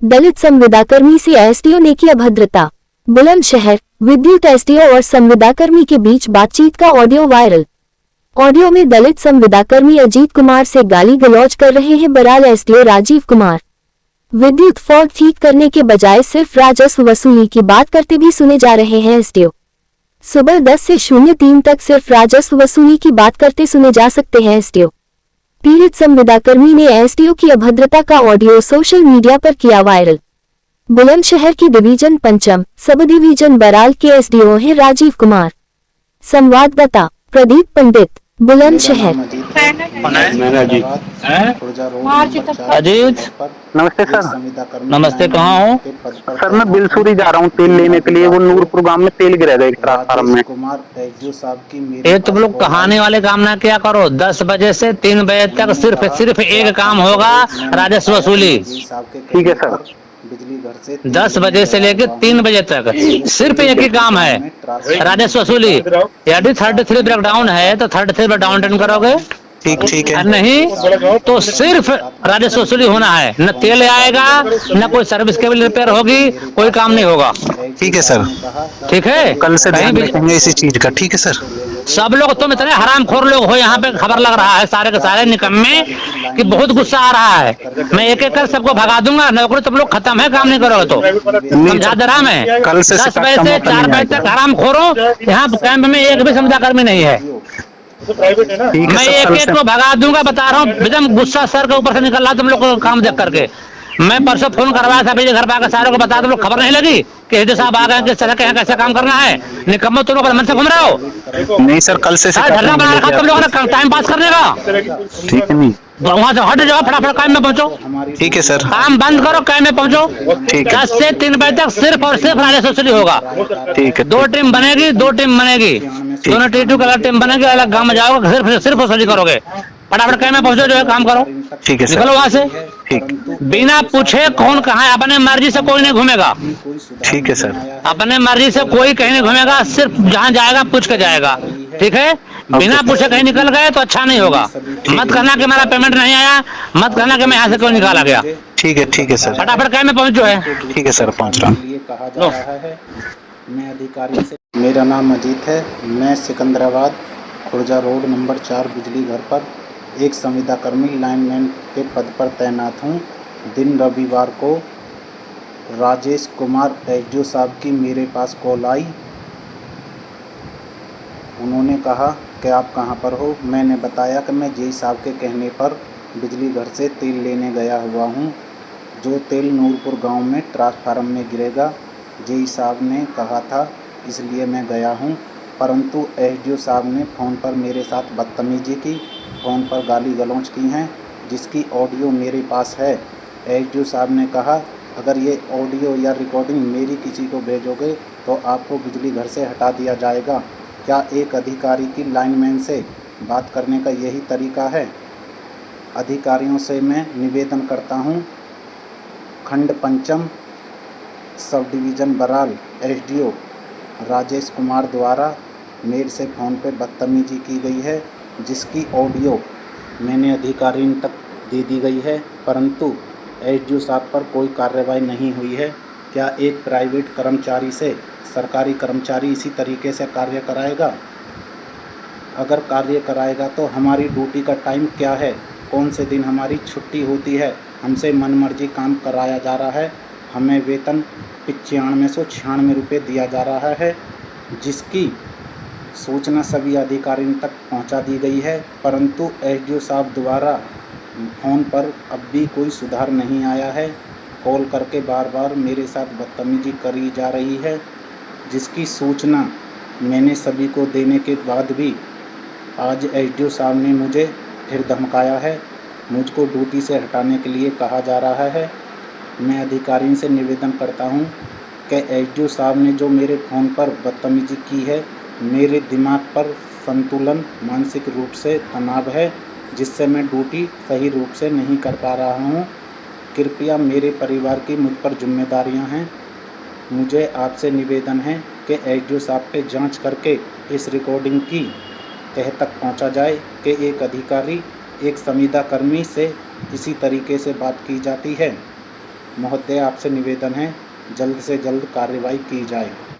दलित संविदाकर्मी से एसडीओ ने की अभद्रता। बुलंदशहर विद्युत एसडीओ और संविदाकर्मी के बीच बातचीत का ऑडियो वायरल। ऑडियो में दलित संविदाकर्मी अजीत कुमार से गाली गलौज कर रहे हैं बराल एसडीओ राजीव कुमार। विद्युत फॉल्ट ठीक करने के बजाय सिर्फ राजस्व वसूली की बात करते भी सुने जा रहे हैं एसडीओ। सुबह 10 से 03 तक सिर्फ राजस्व वसूली की बात करते सुने जा सकते हैं एसडीओ। पीड़ित संविदाकर्मी ने एसडीओ की अभद्रता का ऑडियो सोशल मीडिया पर किया वायरल। बुलंदशहर की डिवीजन पंचम सब डिवीजन बराल के एसडीओ हैं राजीव कुमार। संवाददाता प्रदीप पंडित, बुलंदशहर। अजीत, नमस्ते सर। नमस्ते, कहाँ हो? सर मैं बिलसूरी जा रहा हूँ तेल लेने के लिए। वो नूरपुर गांव में तेल गिरा एक ट्रांसफार्म में। ये तुम लोग कहानी वाले काम ना क्या करो। 10 बजे से 3 बजे तक सिर्फ एक काम होगा, राजस्व वसूली। ठीक है सर। 10 बजे से लेकर 3 बजे तक सिर्फ एक ही काम है, राजस्व वसूली। यदि 33 ब्रेकडाउन है तो 33 ब्रेकडाउन अटेंड करोगे। ठीक है। नहीं तो सिर्फ राजस्व वसूली होना है। न तेल आएगा, न कोई सर्विस केबल रिपेयर होगी, कोई काम नहीं होगा। ठीक है सर। ठीक है, कल से ध्यान रखेंगे इसी चीज का। ठीक है सर। सब लोग तुम इतने हरामखोर लोग हो, यहाँ पे खबर लग रहा है सारे के सारे निकम्मे कि बहुत गुस्सा आ रहा है। मैं एक एक कर सबको भगा दूंगा। नौकरी तुम लोग खत्म है, काम नहीं करोगे तो समझा दे रहा मैं। कल से 10 बजे से 4 बजे तक हरामखोरों। यहाँ कैंप में एक भी संविदाकर्मी नहीं है। मैं एक एक को भगा दूंगा, बता रहा हूँ। एकदम गुस्सा सर के ऊपर से निकल रहा तुम लोग को काम देख करके। मैं परसों फोन करवाया था अपने घर पे आकर सारों को बता, तुम लोग खबर नहीं लगी कि हिदू साहब आ गए, किस तरह के यहाँ कैसे काम करना है। निकम्मो तुम लोग मन से घूम रहे हो। नहीं सर, कल से धरना बना रखा तुम लोगों ने टाइम पास करने का। ठीक है। नहीं वहाँ से हट जाओ, फटाफट काम में पहुंचो। ठीक है सर। काम बंद करो, काम में पहुंचो। ठीक है। 10 से 3 बजे तक सिर्फ और सिर्फ राजस्व वसूली होगा। ठीक है। 2 टीम बनेगी, 2 टीम बनेगी। दोनों T2 अलग टीम बनेगी, अलग गाँव में जाओगे, सिर्फ वसूली करोगे। फटाफट काम में पहुंचो, जो है काम करो। ठीक है सर। निकलो वहाँ से। ठीक। बिना पूछे कौन कहाँ है, अपने मर्जी से कोई नहीं घूमेगा। ठीक है सर। अपने मर्जी से कोई कहीं नहीं घूमेगा, सिर्फ जहाँ जाएगा पूछ के जाएगा। ठीक है, बिना पूछे कहीं निकल गए तो अच्छा नहीं होगा। मत कहना कि मेरा पेमेंट नहीं आया, मत कहना कि मैं यहाँ से क्यों निकाला गया। ठीक है सर। फटाफट काम में पहुंचो है। ठीक है सर, पहुंच रहा हूँ। कहा जा रहा है मैं अधिकारी से। मेरा नाम अजीत है। मैं सिकंदराबाद खुर्जा रोड नंबर 4 बिजली घर पर एक संविदाकर्मी लाइनमैन के पद पर तैनात हूँ। दिन रविवार को राजेश कुमार एसडीओ साहब की मेरे पास कॉल आई। उन्होंने कहा कि आप कहाँ पर हो। मैंने बताया कि मैं जेई साहब के कहने पर बिजली घर से तेल लेने गया हुआ हूँ, जो तेल नूरपुर गांव में ट्रांसफार्म में गिरेगा। जेई साहब ने कहा था, इसलिए मैं गया हूँ। परंतु एसडीओ साहब ने फ़ोन पर मेरे साथ बदतमीजी की, फ़ोन पर गाली गलौज की हैं, जिसकी ऑडियो मेरे पास है। एसडीओ साहब ने कहा, अगर ये ऑडियो या रिकॉर्डिंग मेरी किसी को भेजोगे तो आपको बिजली घर से हटा दिया जाएगा। क्या एक अधिकारी की लाइनमैन से बात करने का यही तरीका है? अधिकारियों से मैं निवेदन करता हूँ, खंड पंचम sub division Baral SDO Rajesh Kumar द्वारा मेरे से फ़ोन पर बदतमीजी की गई है, जिसकी ऑडियो मैंने अधिकारियों तक दे दी गई है, परंतु एसडीओ साहब पर कोई कार्रवाई नहीं हुई है। क्या एक प्राइवेट कर्मचारी से सरकारी कर्मचारी इसी तरीके से कार्य कराएगा? अगर कार्य कराएगा तो हमारी ड्यूटी का टाइम क्या है? कौन से दिन हमारी छुट्टी होती है? हमसे मनमर्जी काम कराया जा रहा है। हमें वेतन 9596 रुपये दिया जा रहा है, जिसकी सूचना सभी अधिकारियों तक पहुंचा दी गई है, परंतु एसडीओ साहब द्वारा फ़ोन पर अब भी कोई सुधार नहीं आया है। कॉल करके बार बार मेरे साथ बदतमीजी करी जा रही है, जिसकी सूचना मैंने सभी को देने के बाद भी आज एसडीओ साहब ने मुझे फिर धमकाया है। मुझको ड्यूटी से हटाने के लिए कहा जा रहा है। मैं अधिकारियों से निवेदन करता हूं कि एसडीओ साहब ने जो मेरे फ़ोन पर बदतमीजी की है, मेरे दिमाग पर संतुलन मानसिक रूप से तनाव है, जिससे मैं ड्यूटी सही रूप से नहीं कर पा रहा हूं। कृपया मेरे परिवार की मुझ पर जिम्मेदारियां हैं। मुझे आपसे निवेदन है कि एसडीओ साहब पे जांच करके इस रिकॉर्डिंग की तह तक पहुंचा जाए कि एक अधिकारी एक संविदाकर्मी से इसी तरीके से बात की जाती है। महोदय आपसे निवेदन है जल्द से जल्द कार्रवाई की जाए।